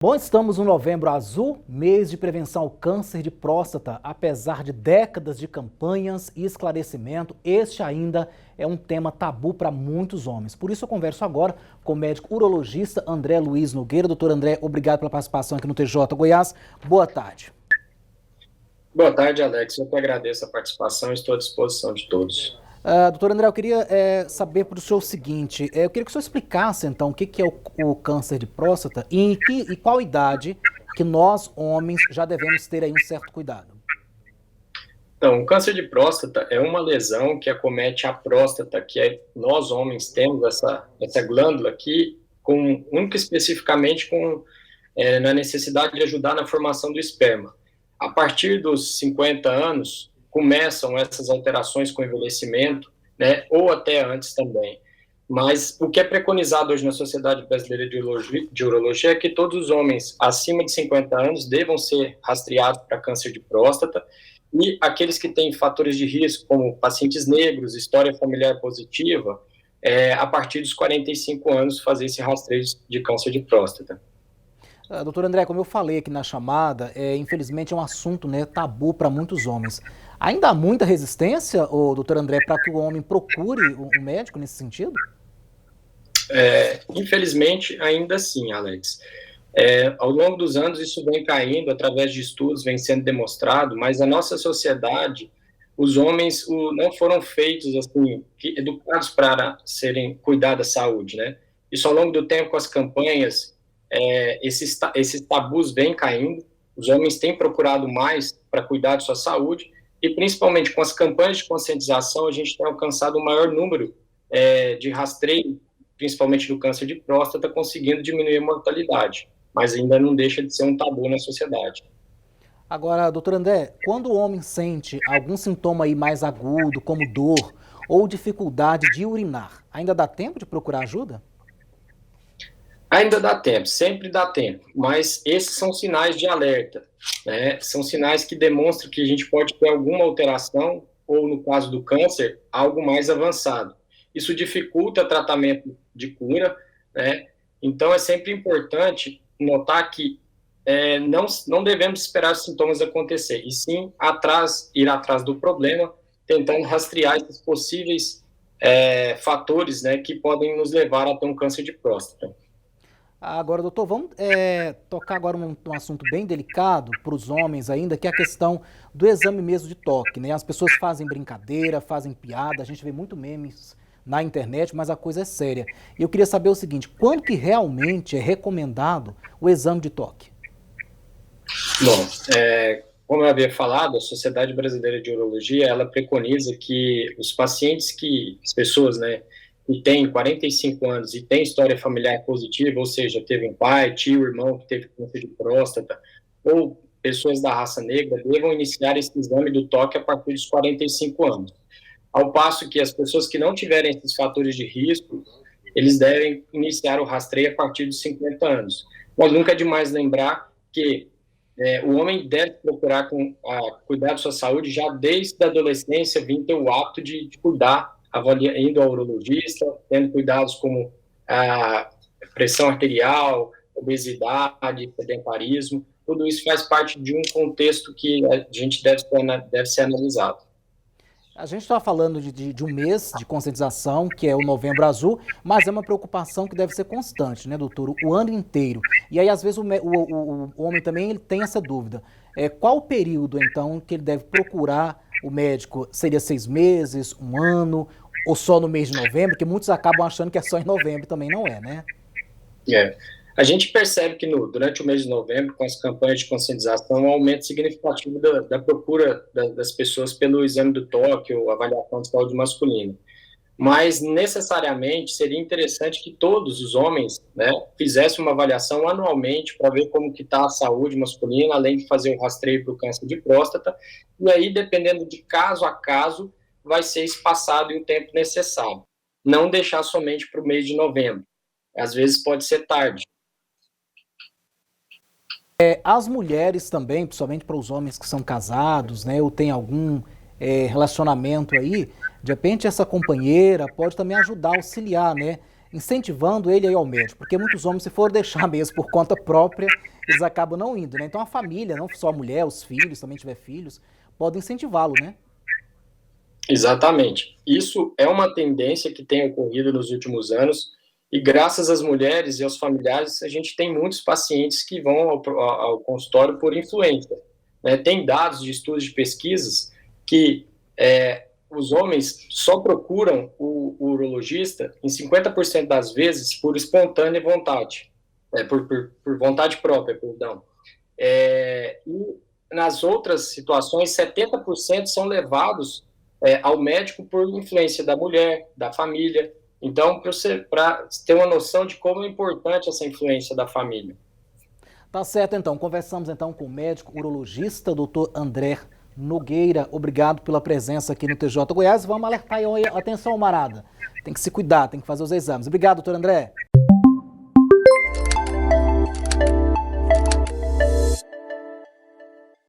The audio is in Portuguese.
Bom, estamos no Novembro Azul, mês de prevenção ao câncer de próstata. Apesar de décadas de campanhas e esclarecimento, este ainda é um tema tabu para muitos homens. Por isso eu converso agora com o médico urologista André Luiz Nogueira. Doutor André, obrigado pela participação aqui no TJ Goiás. Boa tarde. Boa tarde, Alex. Eu que agradeço a participação e estou à disposição de todos. Doutor André, eu queria saber para o senhor o seguinte, eu queria que o senhor explicasse então o que é o câncer de próstata e qual idade que nós, homens, já devemos ter aí um certo cuidado. Então, o câncer de próstata é uma lesão que acomete a próstata, nós homens temos essa glândula aqui, única e especificamente na necessidade de ajudar na formação do esperma. A partir dos 50 anos, começam essas alterações com envelhecimento, né, ou até antes também. Mas o que é preconizado hoje na Sociedade Brasileira de Urologia é que todos os homens acima de 50 anos devam ser rastreados para câncer de próstata, e aqueles que têm fatores de risco, como pacientes negros, história familiar positiva, a partir dos 45 anos fazer esse rastreio de câncer de próstata. Doutor André, como eu falei aqui na chamada, infelizmente é um assunto, né, tabu para muitos homens. Ainda há muita resistência, doutor André, para que o homem procure um médico nesse sentido? Infelizmente, ainda assim, Alex. Ao longo dos anos, isso vem caindo, através de estudos, vem sendo demonstrado, mas a nossa sociedade, os homens não foram feitos, assim, educados para cuidar da saúde, né? Isso, ao longo do tempo, com as campanhas, esses tabus vêm caindo, os homens têm procurado mais para cuidar de sua saúde, e principalmente com as campanhas de conscientização, a gente tem alcançado um maior número de rastreio, principalmente do câncer de próstata, conseguindo diminuir a mortalidade, mas ainda não deixa de ser um tabu na sociedade. Agora, doutor André, quando o homem sente algum sintoma aí mais agudo, como dor ou dificuldade de urinar, ainda dá tempo de procurar ajuda? Ainda dá tempo, sempre dá tempo, mas esses são sinais de alerta, né? São sinais que demonstram que a gente pode ter alguma alteração, ou no caso do câncer, algo mais avançado. Isso dificulta o tratamento de cura, né? Então é sempre importante notar que não devemos esperar os sintomas acontecer, e sim ir atrás do problema, tentando rastrear esses possíveis fatores, né, que podem nos levar a ter um câncer de próstata. Agora, doutor, vamos tocar agora um assunto bem delicado para os homens ainda, que é a questão do exame mesmo de toque, né? As pessoas fazem brincadeira, fazem piada, a gente vê muito memes na internet, mas a coisa é séria. E eu queria saber o seguinte, quando que realmente é recomendado o exame de toque? Bom, como eu havia falado, a Sociedade Brasileira de Urologia, ela preconiza que as pessoas, né, que têm 45 anos e têm história familiar positiva, ou seja, teve um pai, tio, irmão que teve câncer de próstata, ou pessoas da raça negra, devam iniciar esse exame do toque a partir dos 45 anos. Ao passo que as pessoas que não tiverem esses fatores de risco, eles devem iniciar o rastreio a partir dos 50 anos. Mas nunca é demais lembrar que o homem deve procurar cuidar da sua saúde já desde a adolescência, vindo ter o hábito de cuidar, indo ao urologista, tendo cuidados como a pressão arterial, obesidade, sedentarismo. Tudo isso faz parte de um contexto que a gente deve ser analisado. A gente está falando de um mês de conscientização, que é o Novembro Azul, mas é uma preocupação que deve ser constante, né, doutor? O ano inteiro. E aí, às vezes, o homem também ele tem essa dúvida. Qual o período, então, que ele deve procurar o médico? Seria 6 meses, um ano, ou só no mês de novembro? Que muitos acabam achando que é só em novembro, também não é, né? A gente percebe que durante o mês de novembro, com as campanhas de conscientização, há um aumento significativo da procura das pessoas pelo exame do toque ou avaliação de saúde masculina. Mas, necessariamente, seria interessante que todos os homens, né, fizessem uma avaliação anualmente para ver como que está a saúde masculina, além de fazer o rastreio para o câncer de próstata, e aí, dependendo de caso a caso, vai ser espaçado em um tempo necessário. Não deixar somente para o mês de novembro. Às vezes pode ser tarde. As mulheres também, principalmente para os homens que são casados, né, ou tem algum relacionamento aí, de repente essa companheira pode também ajudar, auxiliar, né, incentivando ele a ir ao médico, porque muitos homens, se for deixar mesmo por conta própria, eles acabam não indo, né? Então a família, não só a mulher, os filhos, também tiver filhos, podem incentivá-lo, né? Exatamente. Isso é uma tendência que tem ocorrido nos últimos anos, e graças às mulheres e aos familiares, a gente tem muitos pacientes que vão ao consultório por influência, né? Tem dados de estudos de pesquisas que os homens só procuram o urologista em 50% das vezes por espontânea vontade, por vontade própria, perdão. E nas outras situações, 70% são levados ao médico por influência da mulher, da família. Então, para ter uma noção de como é importante essa influência da família. Tá certo, então. Conversamos então com o médico urologista, doutor André Nogueira. Obrigado pela presença aqui no TJ Goiás. Vamos alertar aí, atenção, Marada. Tem que se cuidar, tem que fazer os exames. Obrigado, doutor André.